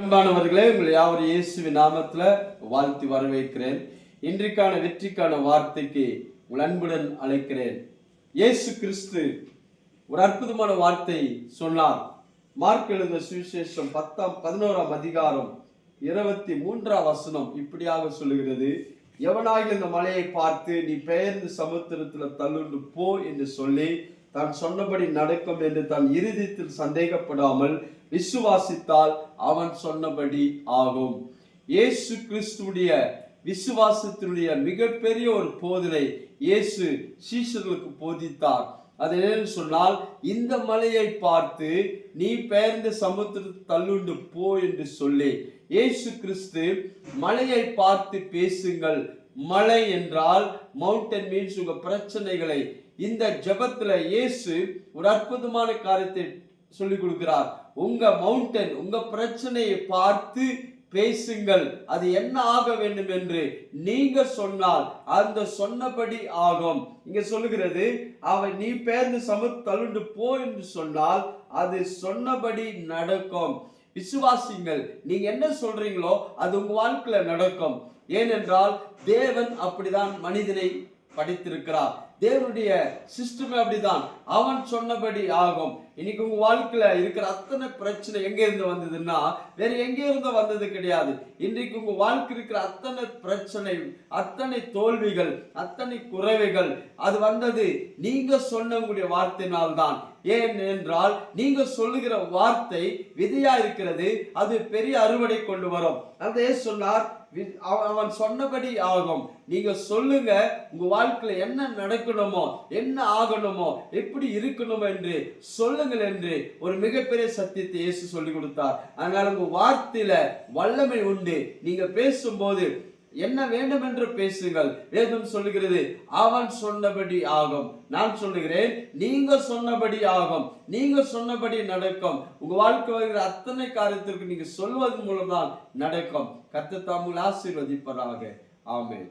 அன்பானவர்களே, உங்களை யாவரும் இயேசுவின் நாமத்துல வாழ்த்தி வரவேற்கிறேன். இன்றைக்கான வெற்றிக்கான வார்த்தைக்கு உங்கள் அன்புடன் அழைக்கிறேன். இயேசு கிறிஸ்து ஒரு அற்புதமான வார்த்தை சொன்னார். மார்க் எழுதின சுவிசேஷம் 11ஆம் அதிகாரம் 23ஆம் வசனம் இப்படியாக சொல்லுகிறது: எவனாகிலும் இந்த மலையை பார்த்து நீ பெயர்ந்து சமுத்திரத்துல தள்ளுண்டு போ என்று சொல்லி தான் சொன்னபடி நடக்கும் என்று தன் இருதயத்தில் சந்தேகப்படாமல் விசுவாசித்தால் அவன் சொன்னபடி ஆகும். இயேசு கிறிஸ்துடைய விசுவாசத்தினுடைய மிகப்பெரிய ஒரு போதனை இயேசு சீஷர்களுக்கு போதித்தார். அது என்னன்னு சொன்னால், இந்த மலையை பார்த்து நீ பெயர்ந்து சமுத்திரத்தில் தள்ளுண்டு போ என்று சொல்லி இயேசு கிறிஸ்து மலையை பார்த்து பேசுங்கள். மலை என்றால் மவுண்டன் மீன்ஸ் உங்க பிரச்சனைகளை. இந்த ஜெபத்துல இயேசு ஒரு அற்புதமான காரியத்தை சொல்லிக் கொடுக்கிறார். உங்க மவுண்டன், உங்க பிரச்சனையை பார்த்து பேசுங்கள். அது என்ன ஆக வேண்டும் என்று நீங்க சொன்னால் அந்த சொன்னபடி ஆகும். இங்க சொல்லுகிறது, அவன் நீ பெயர்ந்து தள்ளுண்டு போ என்று சொன்னால் அது சொன்னபடி நடக்கும். விசுவாசிங்கள். நீங்க என்ன சொல்றீங்களோ அது உங்க வாழ்க்கையில நடக்கும். ஏனென்றால் தேவன் அப்படிதான் மனிதனை படைத்திருக்கிறார். தேவனுடைய சிஸ்டமே அப்படிதான். அவன் சொன்னபடி ஆகும். இன்னைக்கு உங்க வாழ்க்கையில இருக்கிற அத்தனை பிரச்சனை எங்க இருந்து வந்ததுன்னா வேற எங்க இருந்து வந்தது கிடையாது. இன்றைக்கு உங்க வாழ்க்கை இருக்கிற அத்தனை பிரச்சனை, அத்தனை தோல்விகள், அத்தனை குறைவுகள் அது வந்தது நீங்க சொன்ன உங்களுடைய வார்த்தையினால்தான். ஏன் என்றால் நீங்க சொல்லுகிற வார்த்தை விதையா இருக்கிறது. அது பெரிய அறுவடை கொண்டு வரும். அதே சொன்னார், அவன் சொன்னபடி ஆகும். நீங்க சொல்லுங்க, உங்க வாழ்க்கையில என்ன நடக்கணுமோ, என்ன ஆகணுமோ, எப்படி இருக்கணுமோ என்று சொல்லுங்கள் என்று ஒரு மிகப்பெரிய சத்தியத்தை இயேசு சொல்லி கொடுத்தார். அதனால உங்க வார்த்தையில வல்லமை உண்டு. நீங்க பேசும்போது என்ன வேண்டும் என்று பேசுங்கள். வேதம் சொல்லுகிறது, அவன் சொன்னபடி ஆகும். நான் சொல்லுகிறேன், நீங்க சொன்னபடி ஆகும். நீங்க சொன்னபடி நடக்கும். உங்க வாழ்க்கை வருகிற அத்தனை காரியத்திற்கு நீங்க சொல்வதன் மூலம் தான் நடக்கும். கர்த்தர் தாமே உங்களை ஆசீர்வதிப்பாராக. ஆமென்.